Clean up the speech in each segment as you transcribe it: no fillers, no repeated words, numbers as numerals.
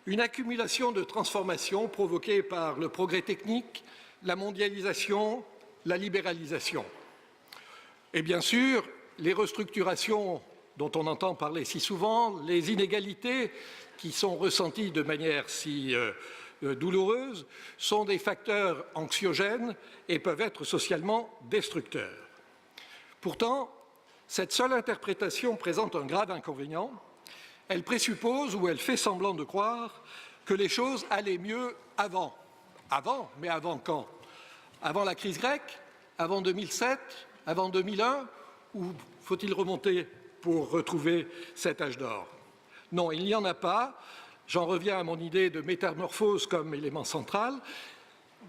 Une accumulation de transformations provoquées par le progrès technique, la mondialisation, la libéralisation. Et bien sûr, les restructurations dont on entend parler si souvent, les inégalités qui sont ressenties de manière si douloureuse, sont des facteurs anxiogènes et peuvent être socialement destructeurs. Pourtant, cette seule interprétation présente un grave inconvénient. Elle présuppose ou elle fait semblant de croire que les choses allaient mieux avant. Avant, mais avant quand? Avant la crise grecque? Avant 2007? Avant 2001? Ou faut-il remonter pour retrouver cet âge d'or? Non, il n'y en a pas. J'en reviens à mon idée de métamorphose comme élément central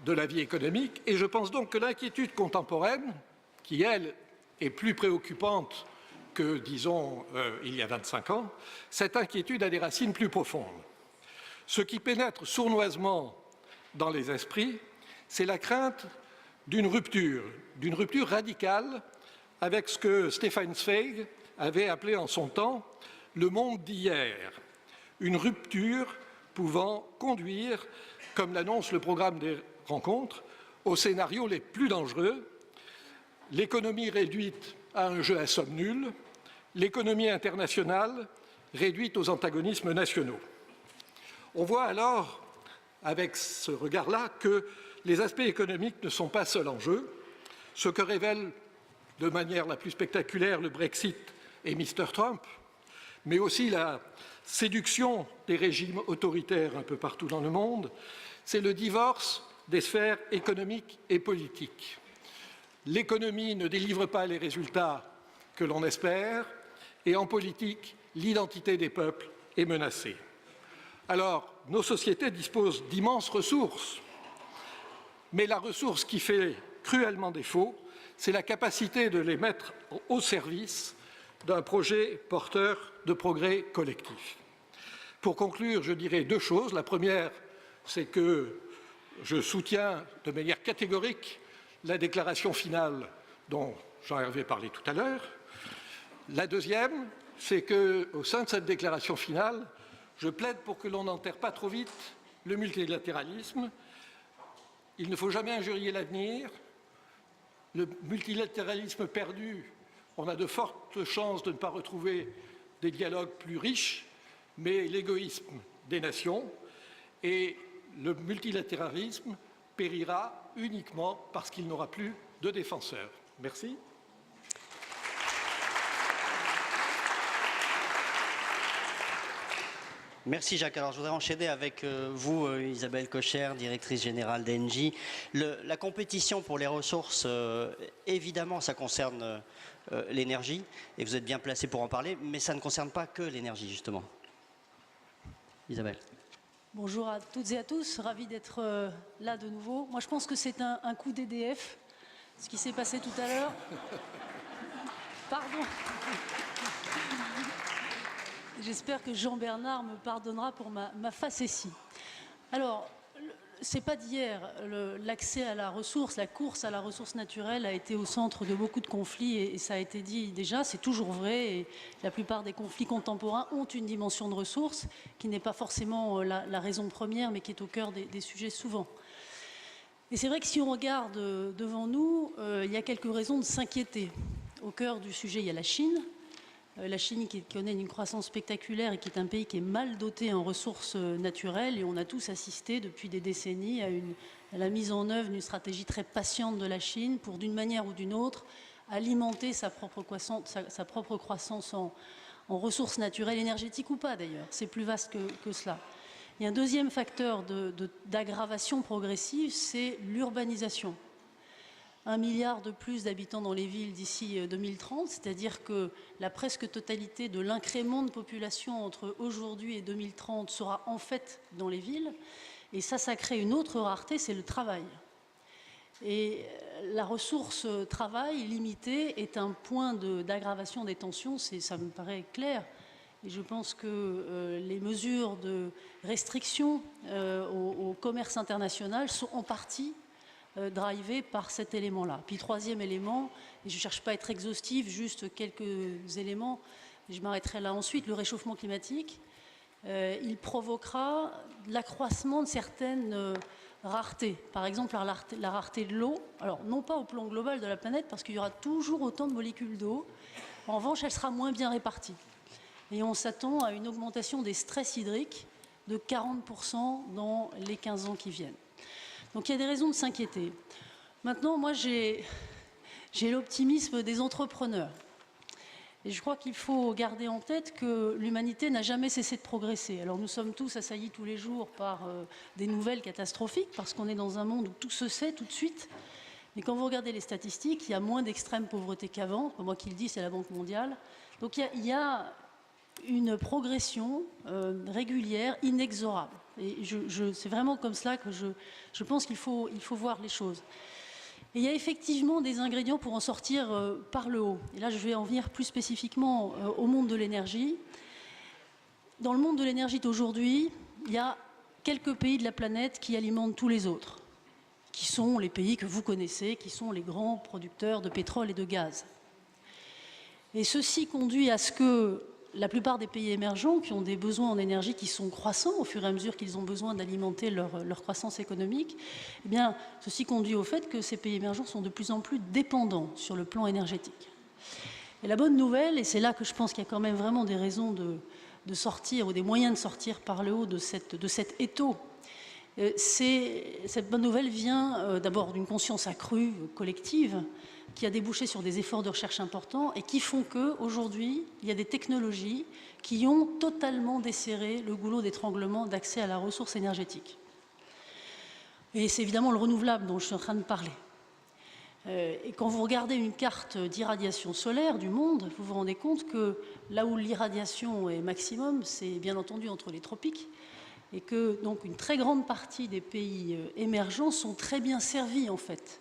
de la vie économique. Et je pense donc que l'inquiétude contemporaine, qui, elle, est plus préoccupante que, disons, il y a 25 ans, cette inquiétude a des racines plus profondes. Ce qui pénètre sournoisement dans les esprits, c'est la crainte d'une rupture radicale avec ce que Stefan Zweig avait appelé en son temps le monde d'hier. Une rupture pouvant conduire, comme l'annonce le programme des rencontres, aux scénarios les plus dangereux, l'économie réduite à un jeu à somme nulle, l'économie internationale réduite aux antagonismes nationaux. On voit alors, avec ce regard-là, que les aspects économiques ne sont pas seuls en jeu, ce que révèle de manière la plus spectaculaire le Brexit et Mr. Trump, mais aussi la séduction des régimes autoritaires un peu partout dans le monde, c'est le divorce des sphères économiques et politiques. L'économie ne délivre pas les résultats que l'on espère, et en politique, l'identité des peuples est menacée. Alors, nos sociétés disposent d'immenses ressources, mais la ressource qui fait cruellement défaut, c'est la capacité de les mettre au service d'un projet porteur de progrès collectif. Pour conclure, je dirais deux choses. La première, c'est que je soutiens de manière catégorique la déclaration finale dont Jean-Hervé parlait tout à l'heure. La deuxième, c'est qu'au sein de cette déclaration finale, je plaide pour que l'on n'enterre pas trop vite le multilatéralisme. Il ne faut jamais injurier l'avenir. Le multilatéralisme perdu, on a de fortes chances de ne pas retrouver des dialogues plus riches, mais l'égoïsme des nations et le multilatéralisme périra uniquement parce qu'il n'aura plus de défenseurs. Merci. Merci Jacques. Alors je voudrais enchaîner avec vous, Isabelle Kocher, directrice générale d'Engie. La compétition pour les ressources, évidemment, ça concerne l'énergie, et vous êtes bien placé pour en parler, mais ça ne concerne pas que l'énergie, justement. Isabelle. Bonjour à toutes et à tous, ravi d'être là de nouveau. Moi je pense que c'est un coup d'EDF, ce qui s'est passé tout à l'heure. Pardon. J'espère que Jean-Bernard me pardonnera pour ma facétie. Alors, c'est pas d'hier. L'accès à la ressource, la course à la ressource naturelle a été au centre de beaucoup de conflits et ça a été dit déjà, c'est toujours vrai. Et la plupart des conflits contemporains ont une dimension de ressources qui n'est pas forcément la raison première, mais qui est au cœur des sujets souvent. Et c'est vrai que si on regarde devant nous, il y a quelques raisons de s'inquiéter. Au cœur du sujet, il y a la Chine. La Chine qui connaît une croissance spectaculaire et qui est un pays qui est mal doté en ressources naturelles, et on a tous assisté depuis des décennies à la mise en œuvre d'une stratégie très patiente de la Chine pour, d'une manière ou d'une autre, alimenter sa propre croissance en ressources naturelles, énergétiques ou pas d'ailleurs. C'est plus vaste que cela. Il y a un deuxième facteur d'aggravation progressive, c'est l'urbanisation. 1 milliard de plus d'habitants dans les villes d'ici 2030, c'est-à-dire que la presque totalité de l'incrément de population entre aujourd'hui et 2030 sera en fait dans les villes. Et ça crée une autre rareté, c'est le travail. Et la ressource travail limitée est un point d'aggravation des tensions, ça me paraît clair. Et je pense que les mesures de restriction au commerce international sont en partie drivé par cet élément-là. Puis troisième élément, et je ne cherche pas à être exhaustive, juste quelques éléments, je m'arrêterai là ensuite, le réchauffement climatique. il provoquera l'accroissement de certaines raretés. Par exemple, la rareté de l'eau, alors non pas au plan global de la planète, parce qu'il y aura toujours autant de molécules d'eau. En revanche, elle sera moins bien répartie. Et on s'attend à une augmentation des stress hydriques de 40% dans les 15 ans qui viennent. Donc il y a des raisons de s'inquiéter. Maintenant, moi, j'ai l'optimisme des entrepreneurs. Et je crois qu'il faut garder en tête que l'humanité n'a jamais cessé de progresser. Alors nous sommes tous assaillis tous les jours par des nouvelles catastrophiques, parce qu'on est dans un monde où tout se sait tout de suite. Mais quand vous regardez les statistiques, il y a moins d'extrême pauvreté qu'avant. Pas moi qui le dis, c'est la Banque mondiale. Donc il y a une progression régulière, inexorable. Et c'est vraiment comme cela que je pense qu'il faut voir les choses. Et il y a effectivement des ingrédients pour en sortir par le haut. Et là, je vais en venir plus spécifiquement au monde de l'énergie. Dans le monde de l'énergie d'aujourd'hui, il y a quelques pays de la planète qui alimentent tous les autres, qui sont les pays que vous connaissez, qui sont les grands producteurs de pétrole et de gaz. Et ceci conduit à ce que la plupart des pays émergents qui ont des besoins en énergie qui sont croissants au fur et à mesure qu'ils ont besoin d'alimenter leur croissance économique, eh bien, ceci conduit au fait que ces pays émergents sont de plus en plus dépendants sur le plan énergétique. Et la bonne nouvelle, et c'est là que je pense qu'il y a quand même vraiment des raisons de sortir ou des moyens de sortir par le haut de cet étau, cette bonne nouvelle vient d'abord d'une conscience accrue, collective, qui a débouché sur des efforts de recherche importants et qui font qu'aujourd'hui, il y a des technologies qui ont totalement desserré le goulot d'étranglement d'accès à la ressource énergétique. Et c'est évidemment le renouvelable dont je suis en train de parler. Et quand vous regardez une carte d'irradiation solaire du monde, vous vous rendez compte que là où l'irradiation est maximum, c'est bien entendu entre les tropiques, et que donc une très grande partie des pays émergents sont très bien servis en fait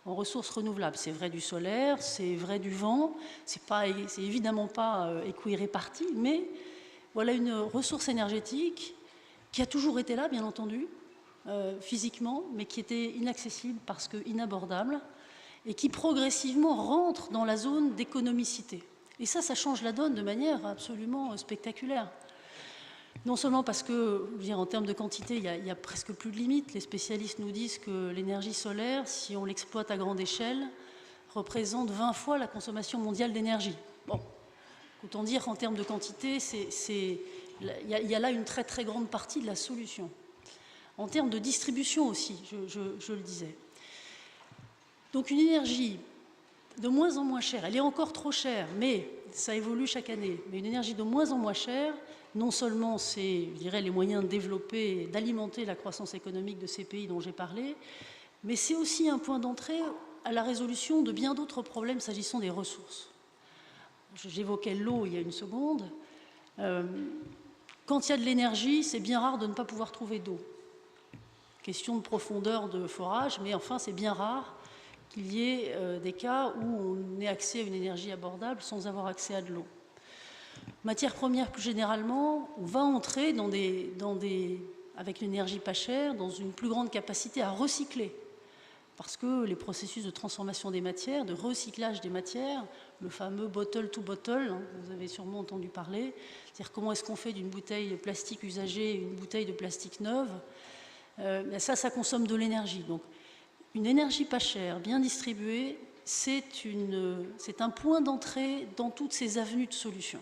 en ressources renouvelables. C'est vrai du solaire, c'est vrai du vent, c'est évidemment pas équiréparti, mais voilà une ressource énergétique qui a toujours été là, bien entendu, physiquement, mais qui était inaccessible parce que inabordable, et qui progressivement rentre dans la zone d'économicité. Et ça change la donne de manière absolument spectaculaire. Non seulement parce que, je veux dire, en termes de quantité, il y a presque plus de limites. Les spécialistes nous disent que l'énergie solaire, si on l'exploite à grande échelle, représente 20 fois la consommation mondiale d'énergie. Bon, autant dire qu'en termes de quantité, il y a là une très très grande partie de la solution. En termes de distribution aussi, je le disais. Donc une énergie de moins en moins chère, elle est encore trop chère, mais ça évolue chaque année, mais une énergie de moins en moins chère, non seulement c'est, je dirais, les moyens de développer, d'alimenter la croissance économique de ces pays dont j'ai parlé, mais c'est aussi un point d'entrée à la résolution de bien d'autres problèmes s'agissant des ressources. J'évoquais l'eau il y a une seconde. Quand il y a de l'énergie, c'est bien rare de ne pas pouvoir trouver d'eau. Question de profondeur de forage, mais enfin c'est bien rare qu'il y ait des cas où on ait accès à une énergie abordable sans avoir accès à de l'eau. Matières premières, plus généralement, on va entrer avec une énergie pas chère, dans une plus grande capacité à recycler. Parce que les processus de transformation des matières, de recyclage des matières, le fameux bottle to bottle, hein, vous avez sûrement entendu parler, c'est-à-dire comment est-ce qu'on fait d'une bouteille de plastique usagée une bouteille de plastique neuve, ça consomme de l'énergie. Donc, une énergie pas chère, bien distribuée, c'est un point d'entrée dans toutes ces avenues de solutions.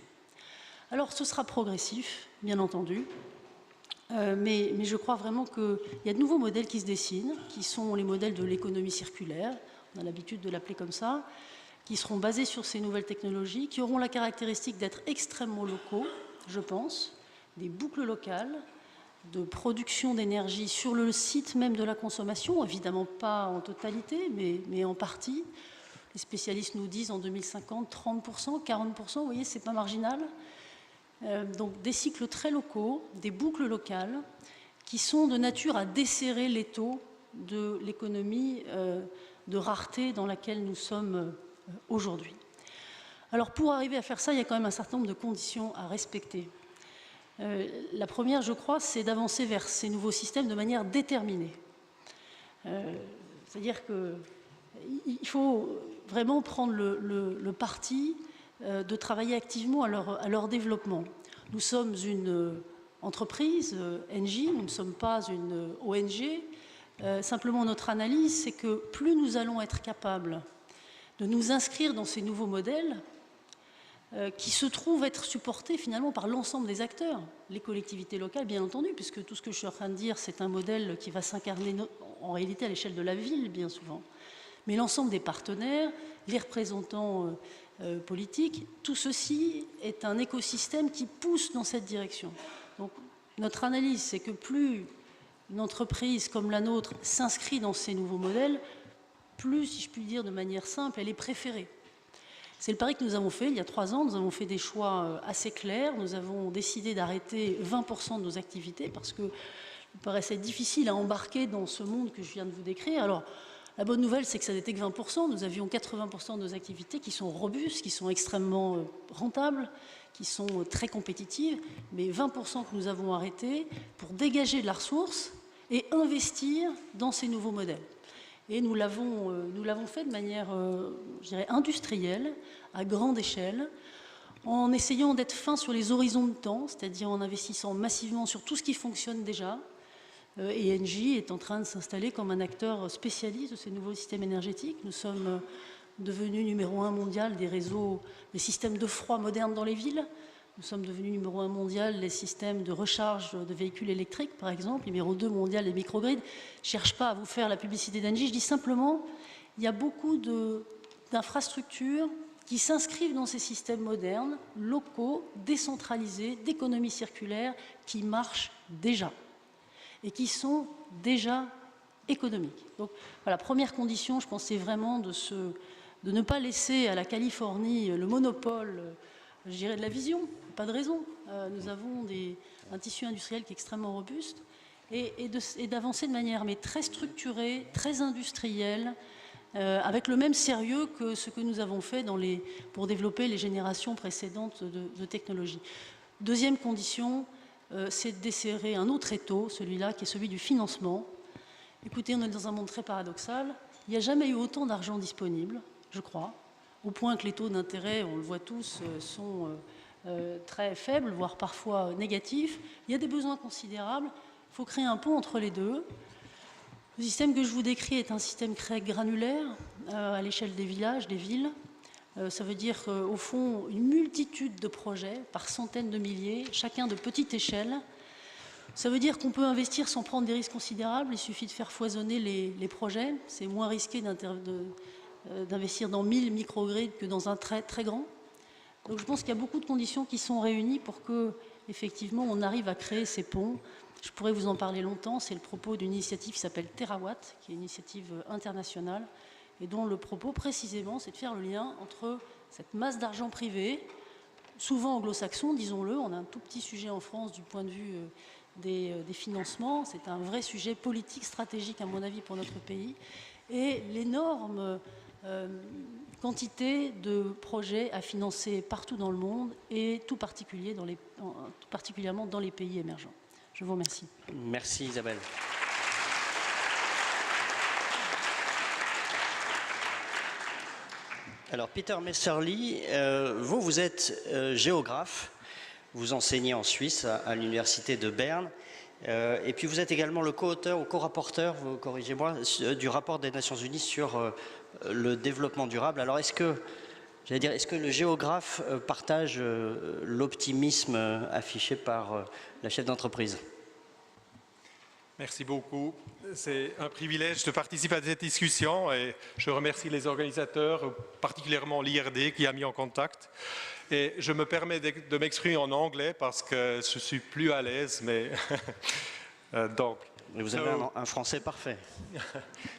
Alors, ce sera progressif, bien entendu, mais je crois vraiment qu'il y a de nouveaux modèles qui se dessinent, qui sont les modèles de l'économie circulaire, on a l'habitude de l'appeler comme ça, qui seront basés sur ces nouvelles technologies, qui auront la caractéristique d'être extrêmement locaux, je pense, des boucles locales, de production d'énergie sur le site même de la consommation, évidemment pas en totalité, mais en partie. Les spécialistes nous disent en 2050, 30%, 40%, vous voyez, c'est pas marginal. Donc des cycles très locaux, des boucles locales, qui sont de nature à desserrer l'étau de l'économie de rareté dans laquelle nous sommes aujourd'hui. Alors pour arriver à faire ça, il y a quand même un certain nombre de conditions à respecter. La première, je crois, c'est d'avancer vers ces nouveaux systèmes de manière déterminée. C'est-à-dire qu'il faut vraiment prendre le parti de travailler activement à leur développement. Nous sommes une entreprise, Engie, nous ne sommes pas une ONG. Simplement, notre analyse, c'est que plus nous allons être capables de nous inscrire dans ces nouveaux modèles, qui se trouvent être supportés finalement par l'ensemble des acteurs, les collectivités locales bien entendu, puisque tout ce que je suis en train de dire, c'est un modèle qui va s'incarner en réalité à l'échelle de la ville bien souvent, mais l'ensemble des partenaires, les représentants politiques, tout ceci est un écosystème qui pousse dans cette direction. Donc notre analyse, c'est que plus une entreprise comme la nôtre s'inscrit dans ces nouveaux modèles, plus, si je puis dire de manière simple, elle est préférée. C'est le pari que nous avons fait il y a 3 ans. Nous avons fait des choix assez clairs. Nous avons décidé d'arrêter 20% de nos activités parce qu'il paraissait difficile à embarquer dans ce monde que je viens de vous décrire. Alors, la bonne nouvelle, c'est que ça n'était que 20%. Nous avions 80% de nos activités qui sont robustes, qui sont extrêmement rentables, qui sont très compétitives. Mais 20% que nous avons arrêtés pour dégager de la ressource et investir dans ces nouveaux modèles. Et nous l'avons fait de manière, je dirais, industrielle, à grande échelle, en essayant d'être fin sur les horizons de temps, c'est-à-dire en investissant massivement sur tout ce qui fonctionne déjà. Et Engie est en train de s'installer comme un acteur spécialiste de ces nouveaux systèmes énergétiques. Nous sommes devenus numéro 1 mondial des réseaux, des systèmes de froid modernes dans les villes. Nous sommes devenus numéro 1 mondial des systèmes de recharge de véhicules électriques, par exemple, numéro 2 mondial des microgrids. Je ne cherche pas à vous faire la publicité d'Engie, je dis simplement il y a beaucoup d'infrastructures qui s'inscrivent dans ces systèmes modernes, locaux, décentralisés, d'économie circulaire, qui marchent déjà et qui sont déjà économiques. Donc, voilà, première condition, je pense, c'est vraiment de ne pas laisser à la Californie le monopole, je dirais, de la vision. Pas de raison. Nous avons un tissu industriel qui est extrêmement robuste et d'avancer de manière mais très structurée, très industrielle, avec le même sérieux que ce que nous avons fait pour développer les générations précédentes de technologies. Deuxième condition, c'est de desserrer un autre étau, celui-là qui est celui du financement. Écoutez, on est dans un monde très paradoxal. Il n'y a jamais eu autant d'argent disponible, je crois, au point que les taux d'intérêt, on le voit tous, sont très faibles, voire parfois négatifs. Il y a des besoins considérables. Il faut créer un pont entre les deux. Le système que je vous décris est un système très granulaire à l'échelle des villages, des villes. Ça veut dire qu'au fond, une multitude de projets, par centaines de milliers, chacun de petite échelle. Ça veut dire qu'on peut investir sans prendre des risques considérables. Il suffit de faire foisonner les projets. C'est moins risqué d'investir dans 1000 microgrids que dans un très, très grand. Donc je pense qu'il y a beaucoup de conditions qui sont réunies pour que, effectivement, on arrive à créer ces ponts. Je pourrais vous en parler longtemps. C'est le propos d'une initiative qui s'appelle Terawatt, qui est une initiative internationale, et dont le propos, précisément, c'est de faire le lien entre cette masse d'argent privé, souvent anglo-saxon, disons-le. On a un tout petit sujet en France du point de vue des financements. C'est un vrai sujet politique, stratégique, à mon avis, pour notre pays. Et l'énorme quantité de projets à financer partout dans le monde et tout particulièrement dans les pays émergents. Je vous remercie. Merci Isabelle. Alors Peter Messerli, vous êtes géographe, vous enseignez en Suisse à l'université de Berne. Et puis vous êtes également le co-auteur ou co-rapporteur, vous corrigez-moi, du rapport des Nations Unies sur le développement durable. Alors est-ce que le géographe partage l'optimisme affiché par la chef d'entreprise? Merci beaucoup. C'est un privilège de participer à cette discussion et je remercie les organisateurs, particulièrement l'IRD qui a mis en contact. Et je me permets de m'exprimer en anglais parce que je suis plus à l'aise, mais donc. Vous avez un français parfait.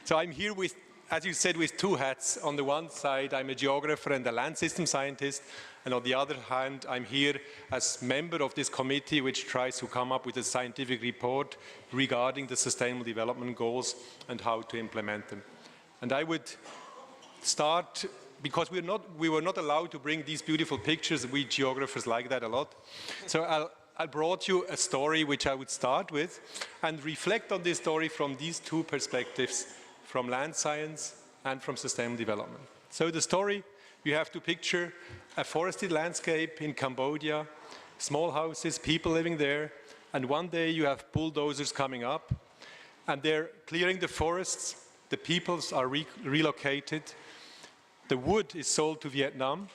So I'm here with, as you said, with two hats. On the one side, I'm a geographer and a land system scientist, and on the other hand, I'm here as member of this committee which tries to come up with a scientific report regarding the Sustainable Development Goals and how to implement them. And I would start, because we were not allowed to bring these beautiful pictures. We geographers like that a lot. So I brought you a story which I would start with and reflect on this story from these two perspectives, from land science and from sustainable development. So the story, you have to picture a forested landscape in Cambodia, small houses, people living there, and one day you have bulldozers coming up, and they're clearing the forests, the peoples are relocated, the wood is sold to Vietnam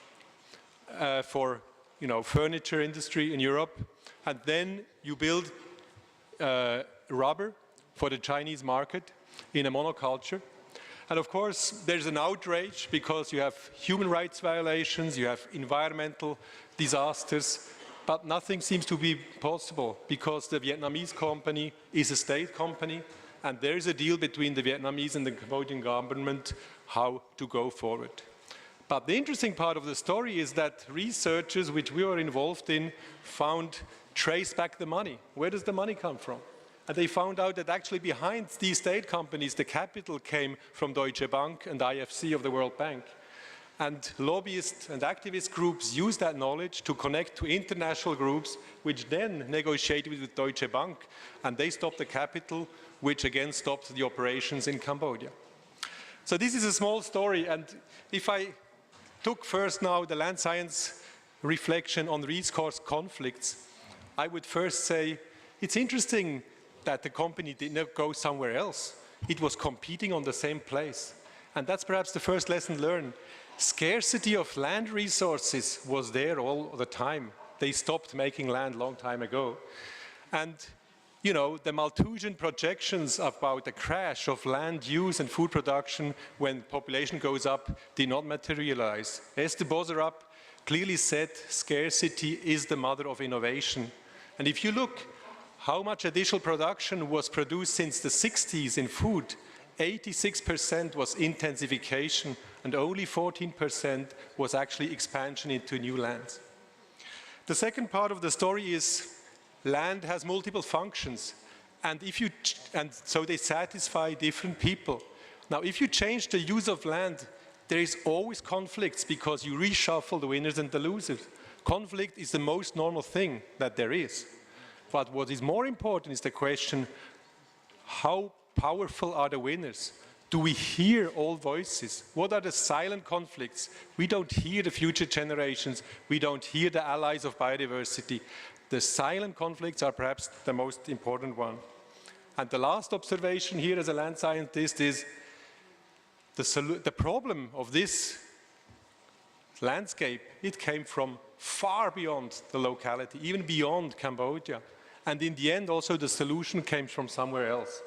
for furniture industry in Europe, and then you build rubber for the Chinese market in a monoculture. And of course, there's an outrage because you have human rights violations, you have environmental disasters, but nothing seems to be possible because the Vietnamese company is a state company, and there is a deal between the Vietnamese and the Cambodian government how to go forward. But the interesting part of the story is that researchers which we were involved in traced back the money. Where does the money come from? And they found out that actually behind these state companies, the capital came from Deutsche Bank and IFC of the World Bank. And lobbyists and activist groups used that knowledge to connect to international groups, which then negotiated with Deutsche Bank, and they stopped the capital, which again stopped the operations in Cambodia. So this is a small story, and if I took first now the land science reflection on resource conflicts, I would first say it's interesting that the company did not go somewhere else. It was competing on the same place. And that's perhaps the first lesson learned. Scarcity of land resources was there all the time. They stopped making land a long time ago. And the Malthusian projections about the crash of land use and food production when population goes up did not materialize. Esther Boserup clearly said scarcity is the mother of innovation. And if you look how much additional production was produced since the 60s in food, 86% was intensification and only 14% was actually expansion into new lands. The second part of the story is land has multiple functions, and so they satisfy different people. Now, if you change the use of land, there is always conflicts because you reshuffle the winners and the losers. Conflict is the most normal thing that there is. But what is more important is the question, how powerful are the winners? Do we hear all voices? What are the silent conflicts? We don't hear the future generations. We don't hear the allies of biodiversity. The silent conflicts are perhaps the most important one. And the last observation here as a land scientist is the problem of this landscape, it came from far beyond the locality, even beyond Cambodia. And in the end, also the solution came from somewhere else.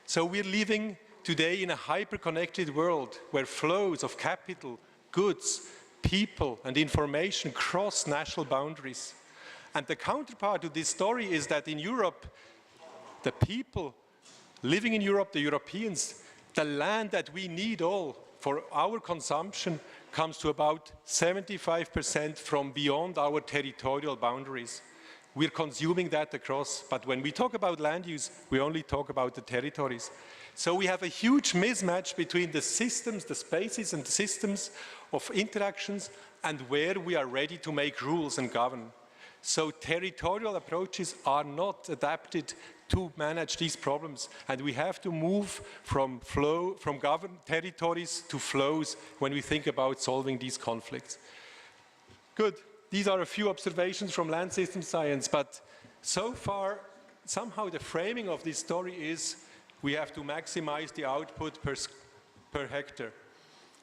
So we're living today in a hyper-connected world where flows of capital, goods, people, and information cross national boundaries. And the counterpart to this story is that in Europe, the people living in Europe, the Europeans, the land that we need all for our consumption comes to about 75% from beyond our territorial boundaries. We're consuming that across, but when we talk about land use, we only talk about the territories. So we have a huge mismatch between the systems, the spaces and the systems of interactions and where we are ready to make rules and govern. So territorial approaches are not adapted to manage these problems, and we have to move from governed territories to flows when we think about solving these conflicts. Good. These are a few observations from land system science, but so far, somehow the framing of this story is we have to maximize the output per hectare.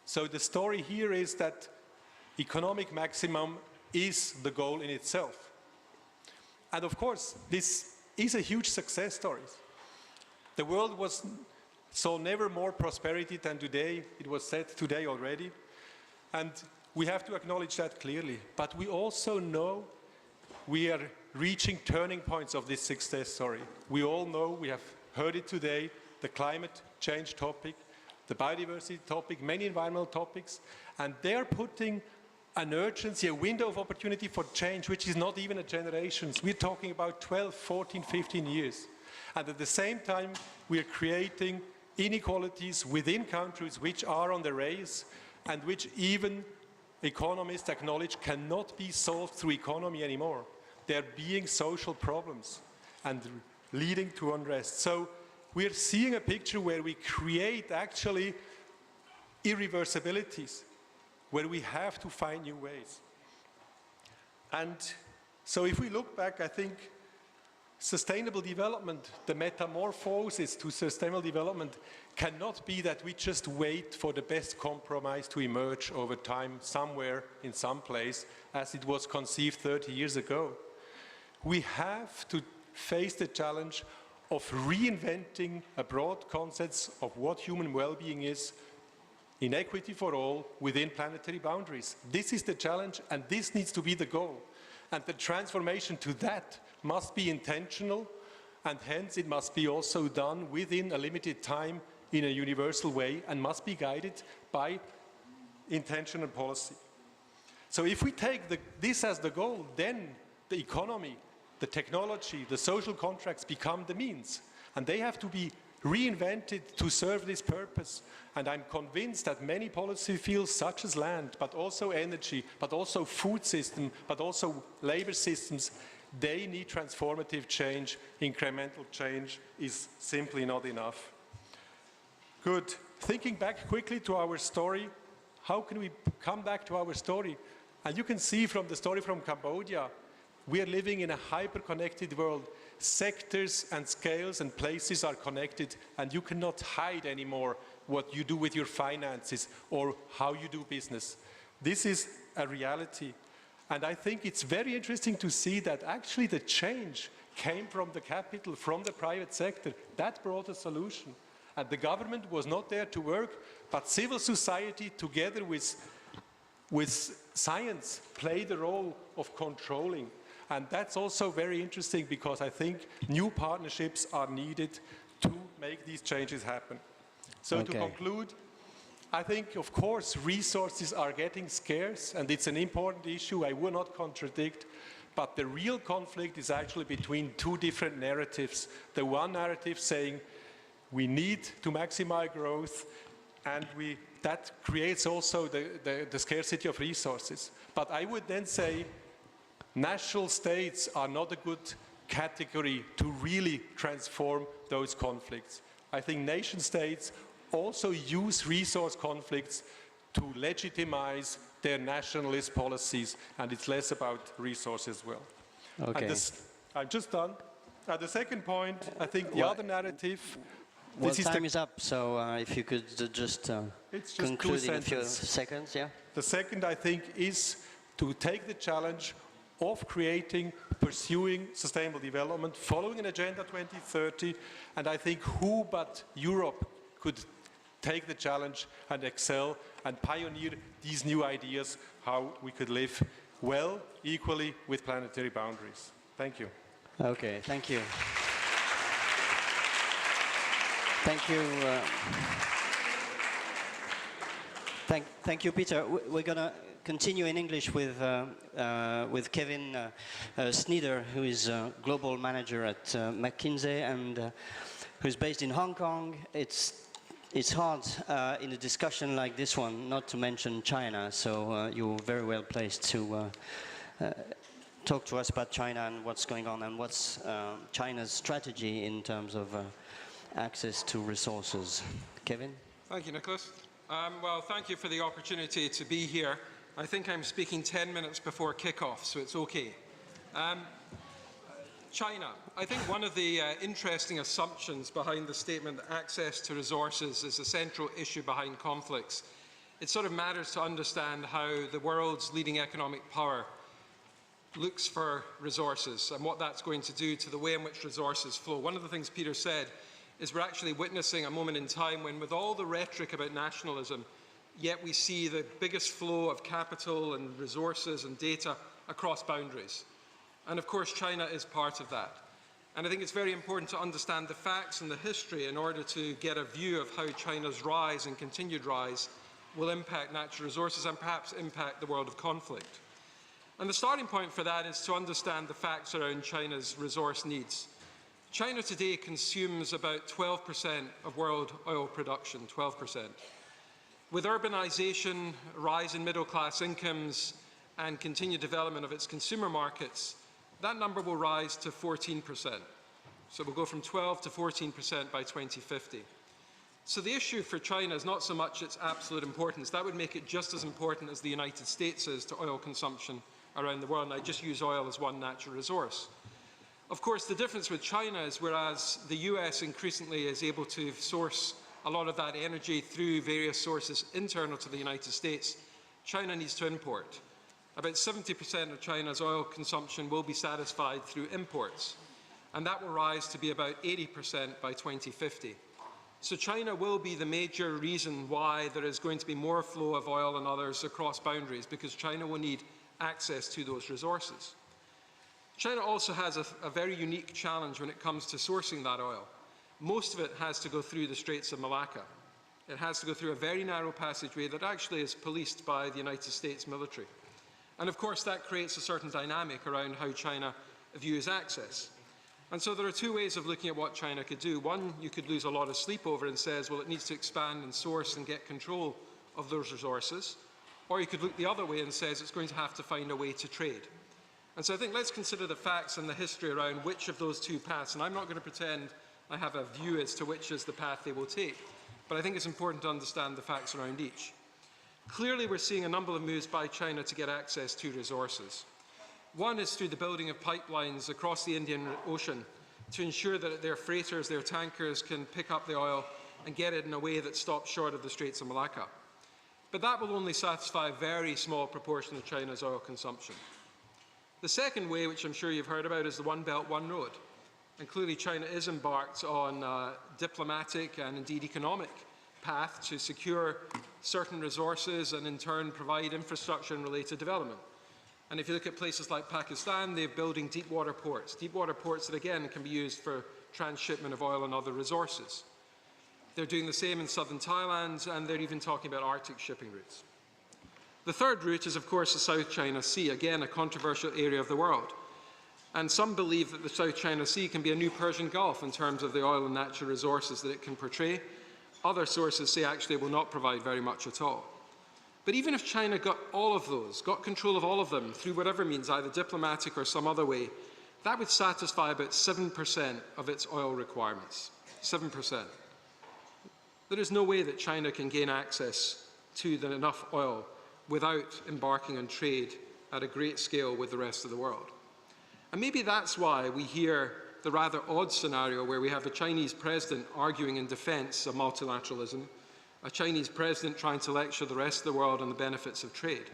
So the story here is that economic maximum is the goal in itself. And of course, this is a huge success story. The world saw never more prosperity than today. It was said today already. And we have to acknowledge that clearly. But we also know we are reaching turning points of this success story. We all know, we have heard it today, the climate change topic, the biodiversity topic, many environmental topics, and they're putting an urgency, a window of opportunity for change, which is not even a generation. We're talking about 12, 14, 15 years. And at the same time, we're creating inequalities within countries which are on the rise and which even economists acknowledge cannot be solved through economy anymore. They're being social problems and leading to unrest. So we're seeing a picture where we create actually irreversibilities, where we have to find new ways. And so if we look back, I think sustainable development, the metamorphosis to sustainable development cannot be that we just wait for the best compromise to emerge over time somewhere in some place as it was conceived 30 years ago. We have to face the challenge of reinventing a broad concept of what human well-being is, in equity for all, within planetary boundaries. This is the challenge, and this needs to be the goal. And the transformation to that must be intentional, and hence it must be also done within a limited time in a universal way, and must be guided by intention and policy. So if we take this as the goal, then the economy, the technology, the social contracts become the means, and they have to be reinvented to serve this purpose. And I'm convinced that many policy fields such as land, but also energy, but also food system, but also labor systems, they need transformative change. Incremental change is simply not enough. Good. Thinking back quickly to our story, how can we come back to our story? And you can see from the story from Cambodia, we are living in a hyper-connected world. Sectors and scales and places are connected, and you cannot hide anymore what you do with your finances or how you do business. This is a reality. And I think it's very interesting to see that actually the change came from the capital, from the private sector. That brought a solution. And the government was not there to work, but civil society together with science played the role of controlling. And that's also very interesting because I think new partnerships are needed to make these changes happen. So to conclude, I think, of course, resources are getting scarce, and it's an important issue, I will not contradict, but the real conflict is actually between two different narratives. The one narrative saying we need to maximize growth, and that creates also the scarcity of resources. But I would then say national states are not a good category to really transform those conflicts. I think nation states also use resource conflicts to legitimize their nationalist policies, and it's less about resources as well. Okay. And I'm just done. The second point, I think the other narrative. Well, time is up, so if you could just conclude in a few seconds, yeah? The second, I think, is to take the challenge of pursuing sustainable development, following an Agenda 2030, and I think who but Europe could take the challenge and excel and pioneer these new ideas how we could live well, equally with planetary boundaries. Thank you. Okay, thank you. Thank you. Thank you, Peter. We're going to continue in English with Kevin Sneeder, who is global manager at McKinsey and who's based in Hong Kong. It's hard in a discussion like this one not to mention China, so you're very well placed to talk to us about China and what's going on and what's China's strategy in terms of access to resources. Kevin? Thank you, Nicholas. Well, thank you for the opportunity to be here. I think I'm speaking 10 minutes before kickoff, so it's okay. China. I think one of the interesting assumptions behind the statement that access to resources is a central issue behind conflicts. It sort of matters to understand how the world's leading economic power looks for resources and what that's going to do to the way in which resources flow. One of the things Peter said is we're actually witnessing a moment in time when, with all the rhetoric about nationalism, yet we see the biggest flow of capital and resources and data across boundaries. And of course, China is part of that. And I think it's very important to understand the facts and the history in order to get a view of how China's rise and continued rise will impact natural resources and perhaps impact the world of conflict. And the starting point for that is to understand the facts around China's resource needs. China today consumes about 12% of world oil production, 12%. With urbanization, rise in middle-class incomes, and continued development of its consumer markets, that number will rise to 14%. So we'll go from 12 to 14% by 2050. So the issue for China is not so much its absolute importance. That would make it just as important as the United States is to oil consumption around the world, and I just use oil as one natural resource. Of course, the difference with China is whereas the US increasingly is able to source a lot of that energy through various sources internal to the United States, China needs to import. About 70% of China's oil consumption will be satisfied through imports, and that will rise to be about 80% by 2050. So China will be the major reason why there is going to be more flow of oil and others across boundaries, because China will need access to those resources. China also has a very unique challenge when it comes to sourcing that oil. Most of it has to go through the Straits of Malacca. It has to go through a very narrow passageway that actually is policed by the United States military. And of course that creates a certain dynamic around how China views access. And so there are two ways of looking at what China could do. One, you could lose a lot of sleep over and says, well, it needs to expand and source and get control of those resources. Or you could look the other way and says it's going to have to find a way to trade. And so I think let's consider the facts and the history around which of those two paths. And I'm not going to pretend I have a view as to which is the path they will take. But I think it's important to understand the facts around each. Clearly, we're seeing a number of moves by China to get access to resources. One is through the building of pipelines across the Indian Ocean to ensure that their freighters, their tankers, can pick up the oil and get it in a way that stops short of the Straits of Malacca. But that will only satisfy a very small proportion of China's oil consumption. The second way, which I'm sure you've heard about, is the One Belt, One Road. And clearly China is embarked on a diplomatic and indeed economic path to secure certain resources and in turn provide infrastructure and related development. And if you look at places like Pakistan, they're building deep water ports that again can be used for transshipment of oil and other resources. They're doing the same in southern Thailand, and they're even talking about Arctic shipping routes. The third route is, of course, the South China Sea, again a controversial area of the world. And some believe that the South China Sea can be a new Persian Gulf in terms of the oil and natural resources that it can portray. Other sources say actually it will not provide very much at all. But even if China got all of those, got control of all of them through whatever means, either diplomatic or some other way, that would satisfy about 7% of its oil requirements. 7%. There is no way that China can gain access to enough oil without embarking on trade at a great scale with the rest of the world. And maybe that's why we hear the rather odd scenario where we have a Chinese president arguing in defense of multilateralism, a Chinese president trying to lecture the rest of the world on the benefits of trade.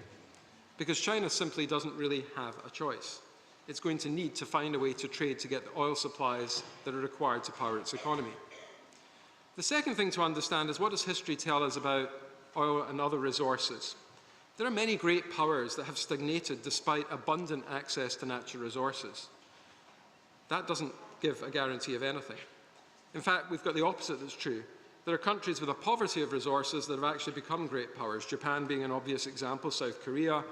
Because China simply doesn't really have a choice. It's going to need to find a way to trade to get the oil supplies that are required to power its economy. The second thing to understand is, what does history tell us about oil and other resources? There are many great powers that have stagnated despite abundant access to natural resources. That doesn't give a guarantee of anything. In fact, we've got the opposite that's true. There are countries with a poverty of resources that have actually become great powers, Japan being an obvious example, South Korea.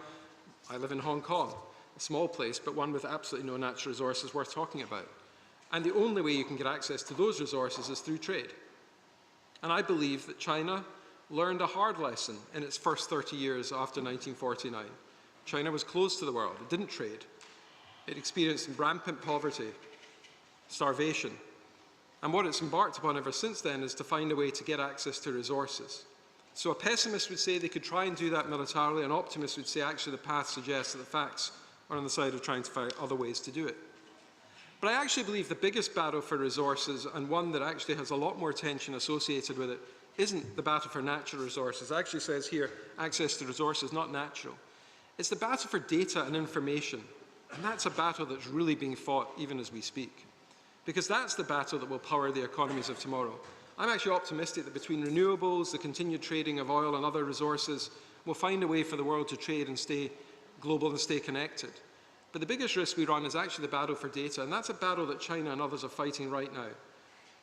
I live in Hong Kong, a small place, but one with absolutely no natural resources worth talking about. And the only way you can get access to those resources is through trade. And I believe that China learned a hard lesson in its first 30 years after 1949. China was closed to the world. It didn't trade. It experienced rampant poverty, starvation. And what it's embarked upon ever since then is to find a way to get access to resources. So a pessimist would say they could try and do that militarily. An optimist would say actually the path suggests that the facts are on the side of trying to find other ways to do it. But I actually believe the biggest battle for resources, and one that actually has a lot more tension associated with it, isn't the battle for natural resources. It actually says here, access to resources, not natural. It's the battle for data and information. And that's a battle that's really being fought even as we speak. Because that's the battle that will power the economies of tomorrow. I'm actually optimistic that between renewables, the continued trading of oil and other resources, we'll find a way for the world to trade and stay global and stay connected. But the biggest risk we run is actually the battle for data, and that's a battle that China and others are fighting right now,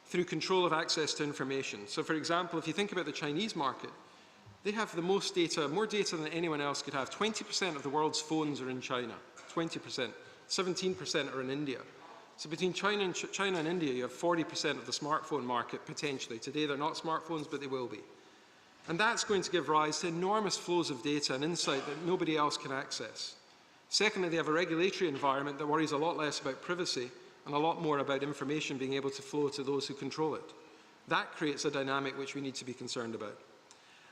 through control of access to information. So for example, if you think about the Chinese market, they have the most data, more data than anyone else could have. 20% of the world's phones are in China, 20%. 17% are in India. So between China and India, you have 40% of the smartphone market potentially. Today they're not smartphones, but they will be. And that's going to give rise to enormous flows of data and insight that nobody else can access. Secondly, they have a regulatory environment that worries a lot less about privacy and a lot more about information being able to flow to those who control it. That creates a dynamic which we need to be concerned about.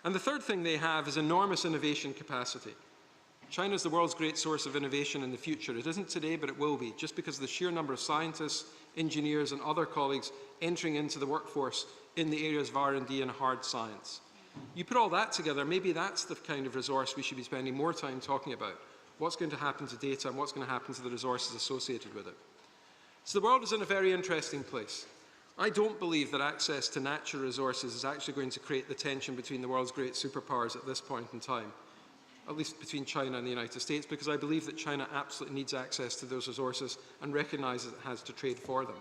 And the third thing they have is enormous innovation capacity. China is the world's great source of innovation in the future. It isn't today, but it will be, just because of the sheer number of scientists, engineers and other colleagues entering into the workforce in the areas of R&D and hard science. You put all that together, maybe that's the kind of resource we should be spending more time talking about. What's going to happen to data and what's going to happen to the resources associated with it. So the world is in a very interesting place. I don't believe that access to natural resources is actually going to create the tension between the world's great superpowers at this point in time, at least between China and the United States, because I believe that China absolutely needs access to those resources and recognises it has to trade for them.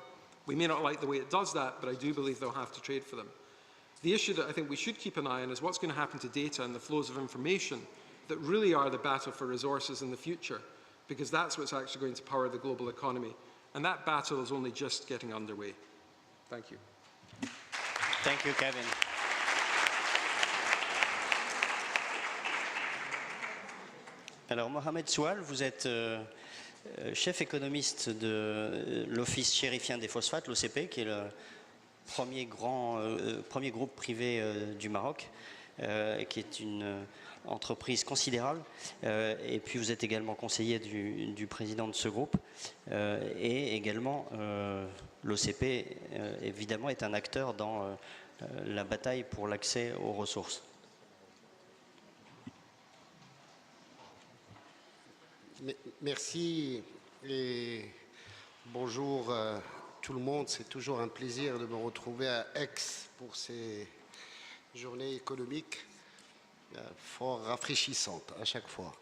We may not like the way it does that, but I do believe they'll have to trade for them. The issue that I think we should keep an eye on is what's going to happen to data and the flows of information that really are the battle for resources in the future, because that's what's actually going to power the global economy. And that battle is only just getting underway. Thank you. Thank you, Kevin. Alors, Mohamed Soual, vous êtes chef économiste de l'Office chérifien des phosphates, l'OCP, qui est le premier groupe privé du Maroc, qui est une entreprise considérable. Et puis, vous êtes également conseiller du président de ce groupe. Et également, l'OCP, évidemment, est un acteur dans la bataille pour l'accès aux ressources. Merci et bonjour tout le monde. C'est toujours un plaisir de me retrouver à Aix pour ces journées économiques fort rafraîchissantes à chaque fois.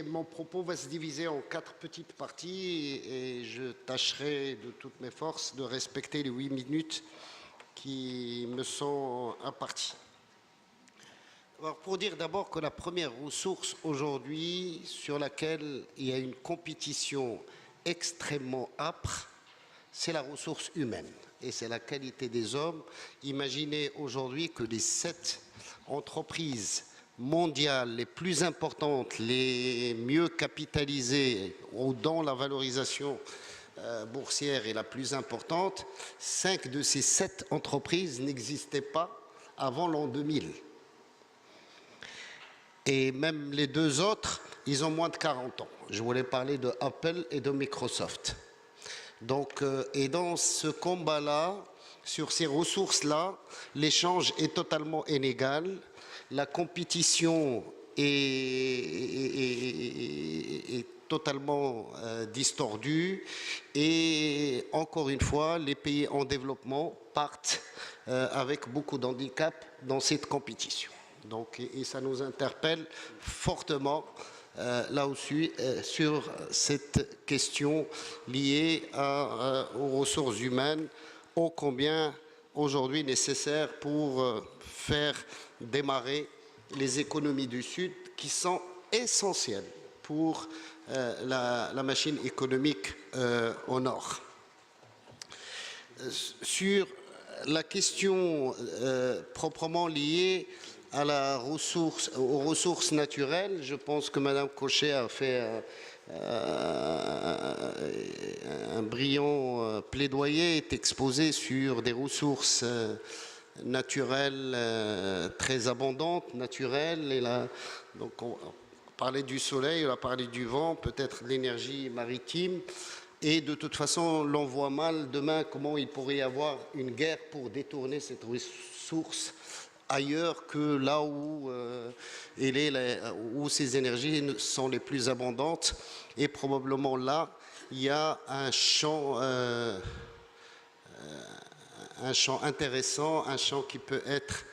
Mon propos va se diviser en 4 petites parties et je tâcherai de toutes mes forces de respecter les 8 minutes qui me sont imparties. Alors, pour dire d'abord que la première ressource aujourd'hui sur laquelle il y a une compétition extrêmement âpre, c'est la ressource humaine et c'est la qualité des hommes. Imaginez aujourd'hui que les 7 entreprises mondiales les plus importantes, les mieux capitalisées ou dont la valorisation boursière est la plus importante, 5 de ces 7 entreprises n'existaient pas avant l'an 2000. Et même les 2 autres, ils ont moins de 40 ans. Je voulais parler de Apple et de Microsoft. Donc, et dans ce combat-là, sur ces ressources-là, l'échange est totalement inégal. La compétition est totalement distordue. Et encore une fois, les pays en développement partent avec beaucoup d'handicap dans cette compétition. Donc, et ça nous interpelle fortement là aussi sur cette question liée aux ressources humaines, ô combien aujourd'hui nécessaires pour faire démarrer les économies du Sud qui sont essentielles pour la machine économique au Nord. Sur la question proprement liée aux ressources naturelles, je pense que Madame Cochet a fait un brillant plaidoyer, est exposé sur des ressources naturelles très abondantes, naturelles. Et là, donc on parlait du soleil, on a parlé du vent, peut-être de l'énergie maritime. Et de toute façon, l'on voit mal demain comment il pourrait y avoir une guerre pour détourner cette ressource ailleurs que là où, où ces énergies sont les plus abondantes. Et probablement là, il y a un champ intéressant, un champ qui peut être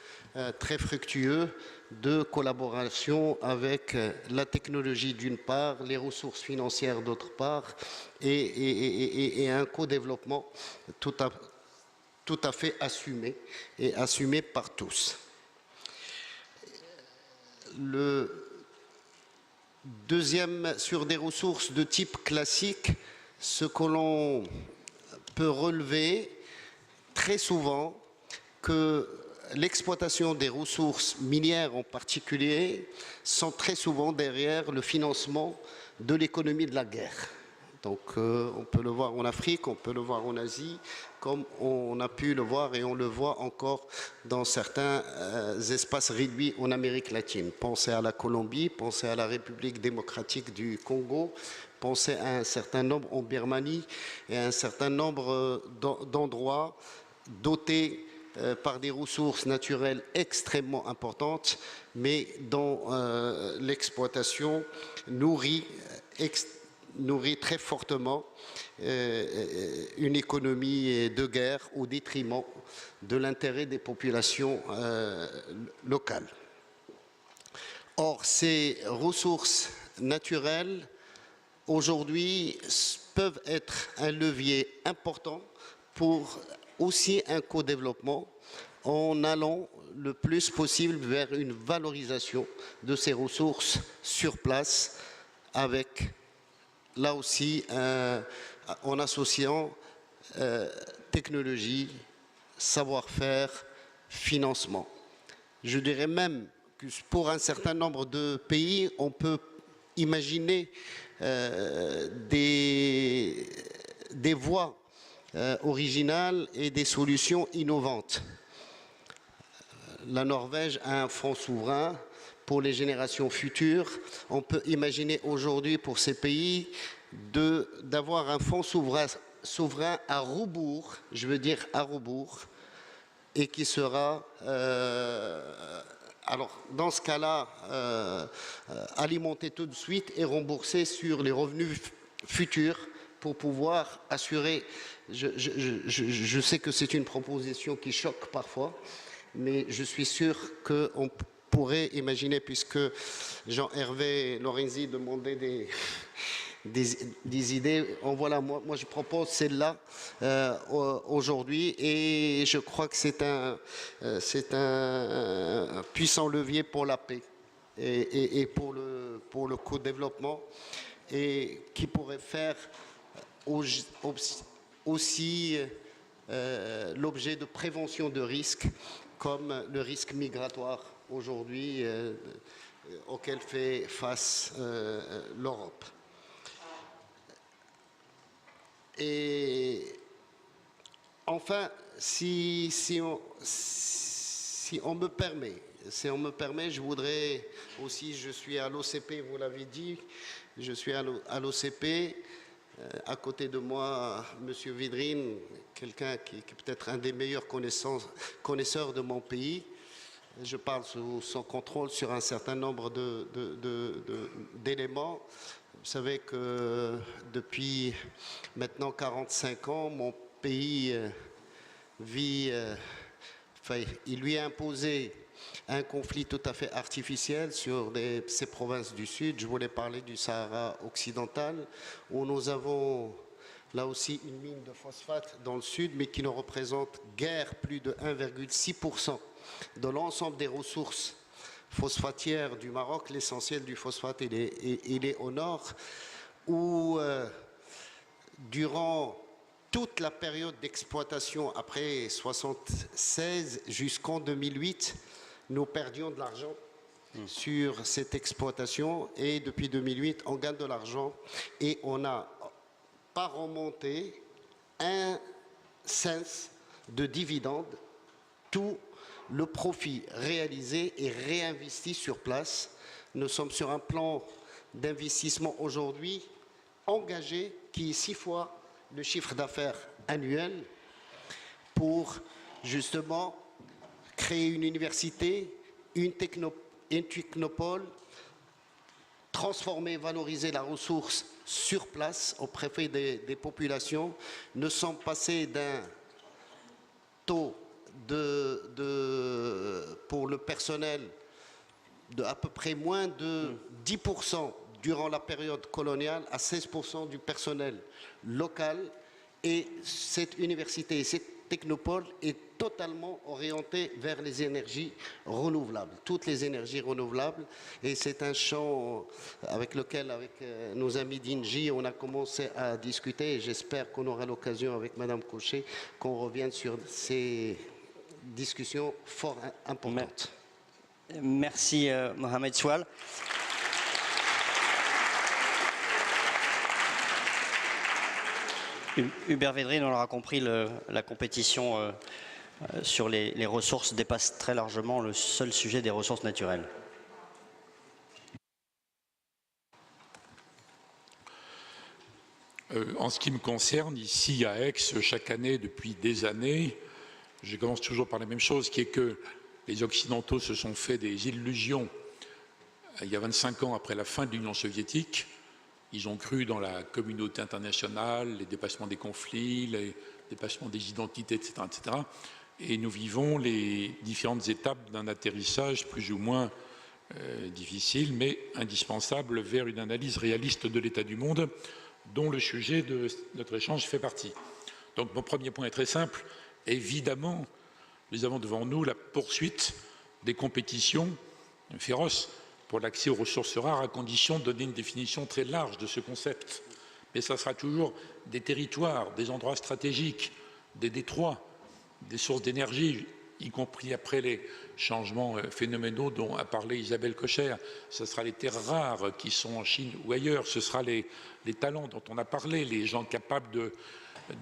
très fructueux de collaboration avec la technologie d'une part, les ressources financières d'autre part, et un co-développement tout à fait assumé et assumé par tous. Le deuxième, sur des ressources de type classique, ce que l'on peut relever très souvent, que l'exploitation des ressources minières en particulier sont très souvent derrière le financement de l'économie de la guerre. Donc on peut le voir en Afrique, on peut le voir en Asie, comme on a pu le voir et on le voit encore dans certains espaces réduits en Amérique latine. Pensez à la Colombie, pensez à la République démocratique du Congo, pensez à un certain nombre en Birmanie et à un certain nombre d'endroits dotés par des ressources naturelles extrêmement importantes, mais dont l'exploitation nourrit très fortement une économie de guerre au détriment de l'intérêt des populations locales. Or, ces ressources naturelles, aujourd'hui, peuvent être un levier important pour aussi un co-développement en allant le plus possible vers une valorisation de ces ressources sur place avec, là aussi, en associant technologie, savoir-faire, financement. Je dirais même que pour un certain nombre de pays, on peut imaginer des voies originales et des solutions innovantes. La Norvège a un fonds souverain pour les générations futures. On peut imaginer aujourd'hui pour ces pays d'avoir un fonds souverain à rebours, je veux dire à rebours, et qui sera, alors dans ce cas-là, alimenté tout de suite et remboursé sur les revenus futurs pour pouvoir assurer. Je sais que c'est une proposition qui choque parfois, mais je suis sûr qu'on pourrait imaginer, puisque Jean-Hervé Lorenzi demandait des idées, voilà, moi je propose celle-là aujourd'hui, et je crois que c'est un puissant levier pour la paix et pour le co-développement, et qui pourrait faire aussi l'objet de prévention de risques, comme le risque migratoire aujourd'hui auquel fait face l'Europe. Et enfin, si on me permet, je voudrais aussi, je suis à l'OCP, vous l'avez dit, je suis à l'OCP. À côté de moi, M. Vidrine, quelqu'un qui est peut-être un des meilleurs connaisseurs de mon pays. Je parle sous son contrôle sur un certain nombre d'éléments. Vous savez que depuis maintenant 45 ans, mon pays vit, il lui a imposé un conflit tout à fait artificiel sur ces provinces du Sud. Je voulais parler du Sahara occidental, où nous avons là aussi une mine de phosphate dans le Sud, mais qui ne représente guère plus de 1,6% de l'ensemble des ressources phosphatières du Maroc. L'essentiel du phosphate, il est au nord, où durant toute la période d'exploitation après 1976 jusqu'en 2008, nous perdions de l'argent sur cette exploitation, et depuis 2008, on gagne de l'argent et on n'a pas remonté un cent de dividendes. Tout le profit réalisé est réinvesti sur place. Nous sommes sur un plan d'investissement aujourd'hui engagé qui est 6 fois le chiffre d'affaires annuel, pour justement créer une université, une technopole, transformer, valoriser la ressource sur place au profit des populations. Nous sommes passés d'un taux pour le personnel de à peu près moins de 10% durant la période coloniale à 16% du personnel local, et cette université et cette technopole est totalement orientée vers les énergies renouvelables, toutes les énergies renouvelables, et c'est un champ avec lequel, avec nos amis d'Inji, on a commencé à discuter, et j'espère qu'on aura l'occasion avec Madame Cochet qu'on revienne sur ces discussions fort importantes. Merci Mohamed Choual. Hubert Védrine, on l'aura compris, la compétition sur les ressources dépasse très largement le seul sujet des ressources naturelles. En ce qui me concerne, ici à Aix, chaque année, depuis des années, je commence toujours par la même chose, qui est que les Occidentaux se sont fait des illusions il y a 25 ans après la fin de l'Union soviétique. Ils ont cru dans la communauté internationale, les dépassements des conflits, les dépassements des identités, etc., etc. Et nous vivons les différentes étapes d'un atterrissage plus ou moins difficile, mais indispensable vers une analyse réaliste de l'état du monde, dont le sujet de notre échange fait partie. Donc mon premier point est très simple. Évidemment, nous avons devant nous la poursuite des compétitions féroces pour l'accès aux ressources rares, à condition de donner une définition très large de ce concept. Mais ça sera toujours des territoires, des endroits stratégiques, des détroits, des sources d'énergie, y compris après les changements phénoménaux dont a parlé Isabelle Kocher. Ce sera les terres rares qui sont en Chine ou ailleurs, ce sera les talents dont on a parlé, les gens capables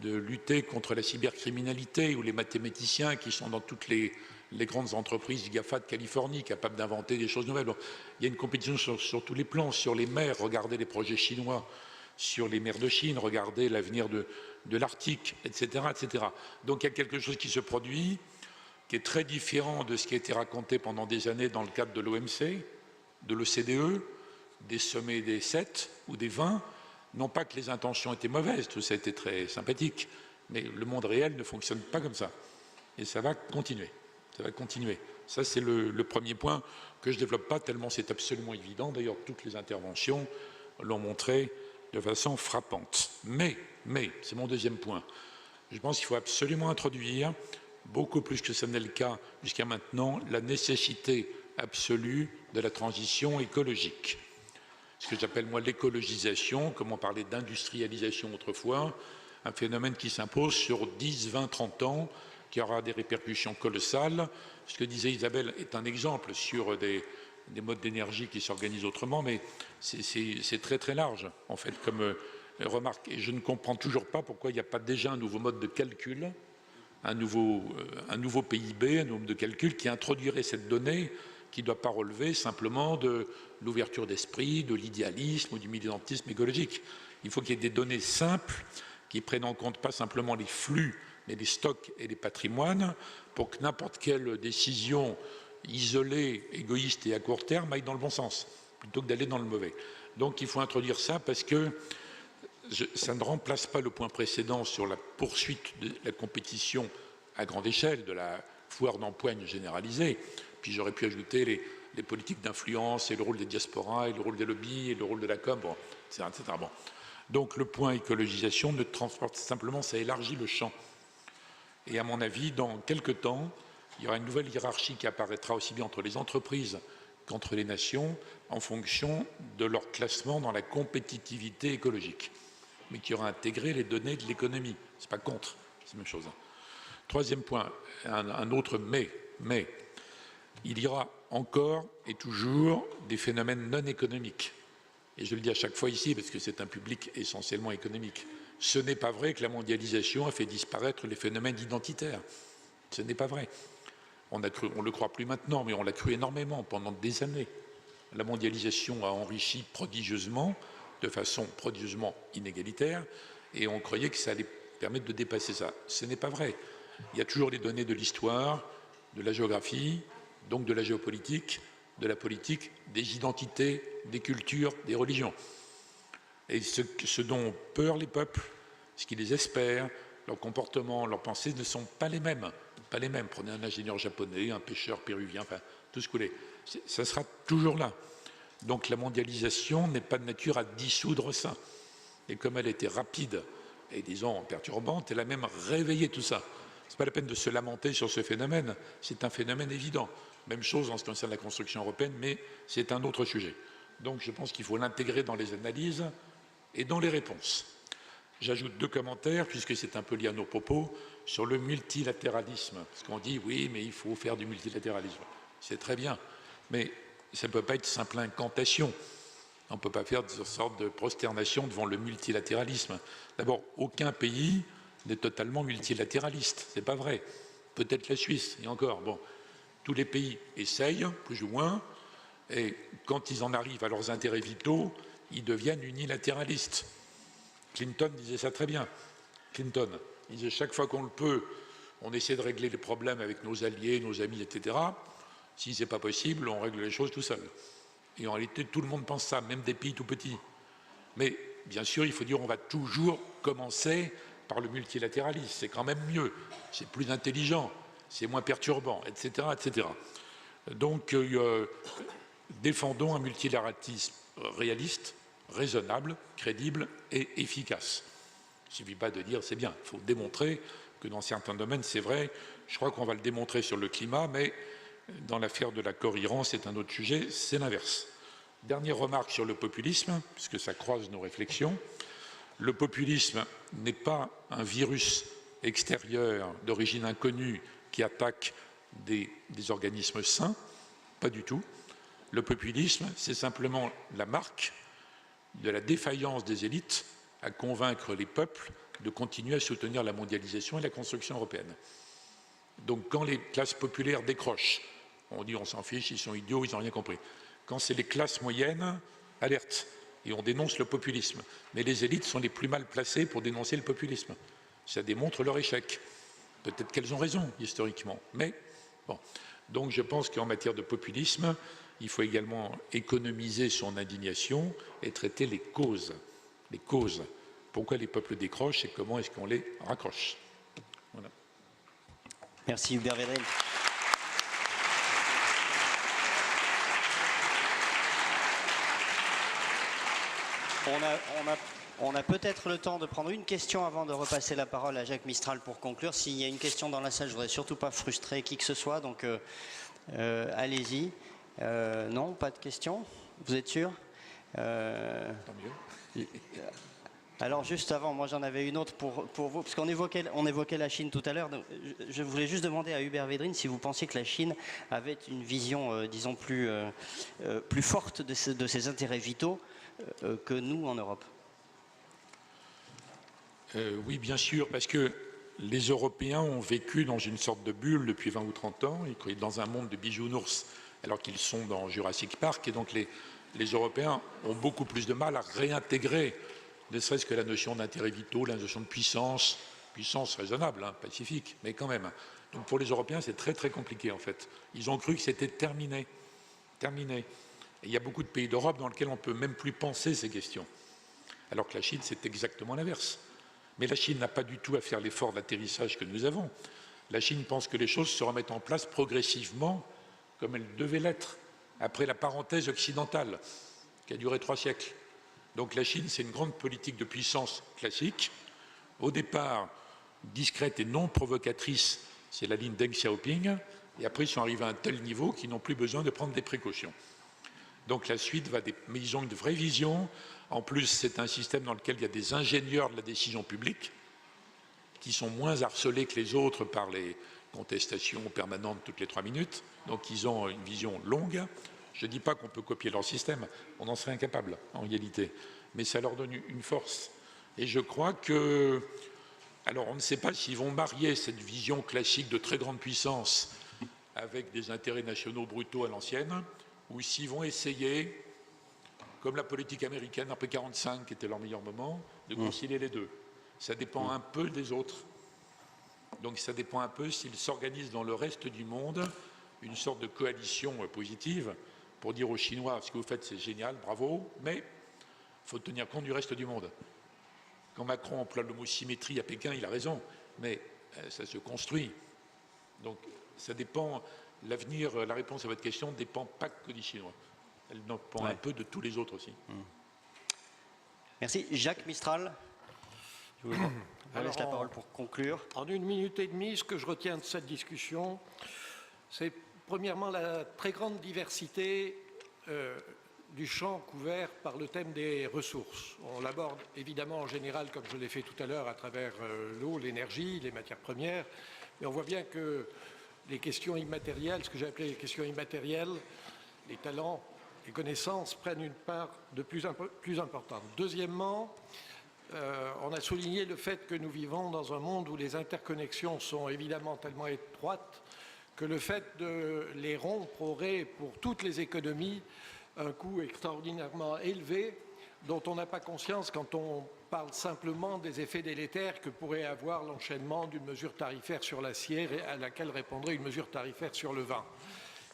de lutter contre la cybercriminalité ou les mathématiciens qui sont dans toutes les grandes entreprises GAFA de Californie, capables d'inventer des choses nouvelles. Bon, il y a une compétition sur tous les plans, sur les mers, regardez les projets chinois, sur les mers de Chine, regardez l'avenir de l'Arctique, etc., etc. Donc il y a quelque chose qui se produit, qui est très différent de ce qui a été raconté pendant des années dans le cadre de l'OMC, de l'OCDE, des sommets des 7 ou des 20. Non pas que les intentions étaient mauvaises, tout ça a été très sympathique, mais le monde réel ne fonctionne pas comme ça. Et ça va continuer. Ça va continuer. Ça, c'est le premier point que je ne développe pas tellement c'est absolument évident. D'ailleurs, toutes les interventions l'ont montré de façon frappante. Mais, c'est mon deuxième point, je pense qu'il faut absolument introduire, beaucoup plus que ce n'est le cas jusqu'à maintenant, la nécessité absolue de la transition écologique. Ce que j'appelle moi l'écologisation, comme on parlait d'industrialisation autrefois, un phénomène qui s'impose sur 10, 20, 30 ans, qui aura des répercussions colossales. Ce que disait Isabelle est un exemple sur des modes d'énergie qui s'organisent autrement, mais c'est très très large, en fait, comme remarque. Et je ne comprends toujours pas pourquoi il n'y a pas déjà un nouveau mode de calcul, un nouveau PIB, un nombre de calcul qui introduirait cette donnée qui ne doit pas relever simplement de l'ouverture d'esprit, de l'idéalisme ou du militantisme écologique. Il faut qu'il y ait des données simples qui prennent en compte pas simplement les flux, mais les stocks et les patrimoines, pour que n'importe quelle décision isolée, égoïste et à court terme aille dans le bon sens, plutôt que d'aller dans le mauvais. Donc il faut introduire ça parce que ça ne remplace pas le point précédent sur la poursuite de la compétition à grande échelle, de la foire d'empoigne généralisée. Puis j'aurais pu ajouter les politiques d'influence et le rôle des diasporas et le rôle des lobbies et le rôle de la com, bon, etc., etc. Bon. Donc le point écologisation ne transporte simplement, ça élargit le champ. Et à mon avis, dans quelques temps, il y aura une nouvelle hiérarchie qui apparaîtra aussi bien entre les entreprises qu'entre les nations en fonction de leur classement dans la compétitivité écologique, mais qui aura intégré les données de l'économie. Ce n'est pas contre, c'est la même chose. Troisième point, un autre mais. Il y aura encore et toujours des phénomènes non économiques. Et je le dis à chaque fois ici, parce que c'est un public essentiellement économique. Ce n'est pas vrai que la mondialisation a fait disparaître les phénomènes identitaires. Ce n'est pas vrai. On le croit plus maintenant, mais on l'a cru énormément pendant des années. La mondialisation a enrichi prodigieusement, de façon prodigieusement inégalitaire, et on croyait que ça allait permettre de dépasser ça. Ce n'est pas vrai. Il y a toujours les données de l'histoire, de la géographie, donc de la géopolitique, de la politique, des identités, des cultures, des religions. Et ce dont ont peur les peuples, ce qu'ils espèrent, leur comportement, leurs pensées ne sont pas les mêmes. Pas les mêmes. Prenez un ingénieur japonais, un pêcheur péruvien, enfin, tout ce que vous voulez. Ça sera toujours là. Donc la mondialisation n'est pas de nature à dissoudre ça. Et comme elle était rapide et, disons, perturbante, elle a même réveillé tout ça. Ce n'est pas la peine de se lamenter sur ce phénomène, c'est un phénomène évident. Même chose en ce qui concerne la construction européenne, mais c'est un autre sujet. Donc je pense qu'il faut l'intégrer dans les analyses et dans les réponses. J'ajoute 2 commentaires, puisque c'est un peu lié à nos propos, sur le multilatéralisme. Parce qu'on dit, oui, mais il faut faire du multilatéralisme. C'est très bien, mais ça ne peut pas être simple incantation. On ne peut pas faire de sorte de prosternation devant le multilatéralisme. D'abord, aucun pays n'est totalement multilatéraliste. Ce n'est pas vrai. Peut-être la Suisse, et encore. Bon, tous les pays essayent, plus ou moins, et quand ils en arrivent à leurs intérêts vitaux, ils deviennent unilatéralistes. Clinton disait ça très bien. Clinton disait chaque fois qu'on le peut, on essaie de régler les problèmes avec nos alliés, nos amis, etc. Si ce n'est pas possible, on règle les choses tout seul. Et en réalité, tout le monde pense ça, même des pays tout petits. Mais bien sûr, il faut dire qu'on va toujours commencer par le multilatéralisme. C'est quand même mieux, c'est plus intelligent, c'est moins perturbant, etc. etc. Donc, défendons un multilatéralisme réaliste, raisonnable, crédible et efficace. Il ne suffit pas de dire c'est bien, il faut démontrer que dans certains domaines, c'est vrai. Je crois qu'on va le démontrer sur le climat, mais dans l'affaire de l'accord Iran, c'est un autre sujet, c'est l'inverse. Dernière remarque sur le populisme, puisque ça croise nos réflexions. Le populisme n'est pas un virus extérieur d'origine inconnue qui attaque des organismes sains, pas du tout. Le populisme, c'est simplement la marque de la défaillance des élites à convaincre les peuples de continuer à soutenir la mondialisation et la construction européenne. Donc quand les classes populaires décrochent, on dit on s'en fiche, ils sont idiots, ils n'ont rien compris. Quand c'est les classes moyennes, alerte, et on dénonce le populisme. Mais les élites sont les plus mal placées pour dénoncer le populisme. Ça démontre leur échec. Peut-être qu'elles ont raison, historiquement, mais bon. Donc je pense qu'en matière de populisme, il faut également économiser son indignation et traiter les causes. Les causes. Pourquoi les peuples décrochent et comment est-ce qu'on les raccroche. Voilà. Merci Hubert Védrine. On a peut-être le temps de prendre une question avant de repasser la parole à Jacques Mistral pour conclure. S'il y a une question dans la salle, je ne voudrais surtout pas frustrer qui que ce soit, donc allez-y. Non, pas de question. Vous êtes sûr? Tant mieux. Alors juste avant, moi j'en avais une autre pour vous, parce qu'on évoquait la Chine tout à l'heure. Je voulais juste demander à Hubert Védrine si vous pensiez que la Chine avait une vision, disons, plus forte de ses intérêts vitaux que nous en Europe. Oui, bien sûr, parce que les Européens ont vécu dans une sorte de bulle depuis 20 ou 30 ans, dans un monde de bisounours, alors qu'ils sont dans Jurassic Park, et donc les Européens ont beaucoup plus de mal à réintégrer, ne serait-ce que la notion d'intérêt vitaux, la notion de puissance raisonnable, hein, pacifique, mais quand même. Donc pour les Européens, c'est très très compliqué en fait. Ils ont cru que c'était terminé. Et il y a beaucoup de pays d'Europe dans lesquels on ne peut même plus penser ces questions. Alors que la Chine, c'est exactement l'inverse. Mais la Chine n'a pas du tout à faire l'effort d'atterrissage que nous avons. La Chine pense que les choses se remettent en place progressivement, comme elles devaient l'être, après la parenthèse occidentale, qui a duré 3 siècles. Donc la Chine, c'est une grande politique de puissance classique. Au départ, discrète et non provocatrice, c'est la ligne Deng Xiaoping. Et après, ils sont arrivés à un tel niveau qu'ils n'ont plus besoin de prendre des précautions. Donc la suite va mais ils ont une vraie vision. En plus, c'est un système dans lequel il y a des ingénieurs de la décision publique qui sont moins harcelés que les autres par les contestations permanentes toutes les 3 minutes. Donc ils ont une vision longue. Je ne dis pas qu'on peut copier leur système, on en serait incapable en réalité. Mais ça leur donne une force. Et je crois que... Alors on ne sait pas s'ils vont marier cette vision classique de très grande puissance avec des intérêts nationaux brutaux à l'ancienne, ou s'ils vont essayer, comme la politique américaine après 1945, qui était leur meilleur moment, de concilier les deux. Ça dépend un peu des autres. Donc ça dépend un peu s'ils s'organisent dans le reste du monde une sorte de coalition positive pour dire aux Chinois, ce que vous faites c'est génial, bravo, mais il faut tenir compte du reste du monde. Quand Macron emploie le mot symétrie à Pékin, il a raison, mais ça se construit. Donc ça dépend, l'avenir, la réponse à votre question ne dépend pas que des Chinois. Elle dépend un peu de tous les autres aussi. Merci. Jacques Mistral, je vous laisse la parole pour conclure. En 1 minute et demie, ce que je retiens de cette discussion, c'est premièrement la très grande diversité du champ couvert par le thème des ressources. On l'aborde évidemment en général, comme je l'ai fait tout à l'heure, à travers l'eau, l'énergie, les matières premières, mais on voit bien que les questions immatérielles, ce que j'ai appelé les questions immatérielles, les talents les connaissances prennent une part de plus importante. Deuxièmement, on a souligné le fait que nous vivons dans un monde où les interconnexions sont évidemment tellement étroites que le fait de les rompre aurait pour toutes les économies un coût extraordinairement élevé dont on n'a pas conscience quand on parle simplement des effets délétères que pourrait avoir l'enchaînement d'une mesure tarifaire sur l'acier à laquelle répondrait une mesure tarifaire sur le vin.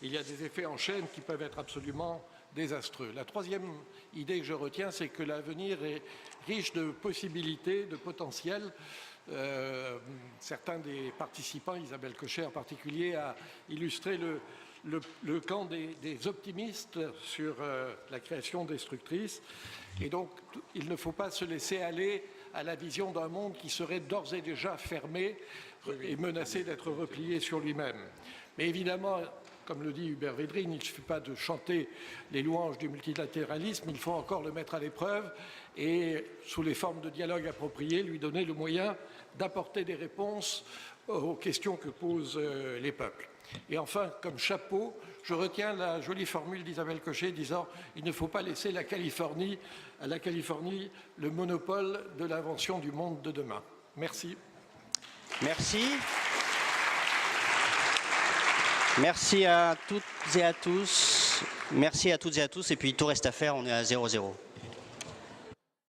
Il y a des effets en chaîne qui peuvent être absolument désastreux. La troisième idée que je retiens, c'est que l'avenir est riche de possibilités, de potentiel. Certains des participants, Isabelle Kocher en particulier, a illustré le camp des optimistes sur la création destructrice. Et donc, il ne faut pas se laisser aller à la vision d'un monde qui serait d'ores et déjà fermé et menacé d'être replié sur lui-même. Mais évidemment, comme le dit Hubert Védrine, il ne suffit pas de chanter les louanges du multilatéralisme, il faut encore le mettre à l'épreuve et, sous les formes de dialogue appropriées, lui donner le moyen d'apporter des réponses aux questions que posent les peuples. Et enfin, comme chapeau, je retiens la jolie formule d'Isabelle Kocher disant « Il ne faut pas laisser à la Californie le monopole de l'invention du monde de demain ». Merci. Merci. Merci à toutes et à tous. Merci à toutes et à tous. Et puis tout reste à faire, on est à 0-0.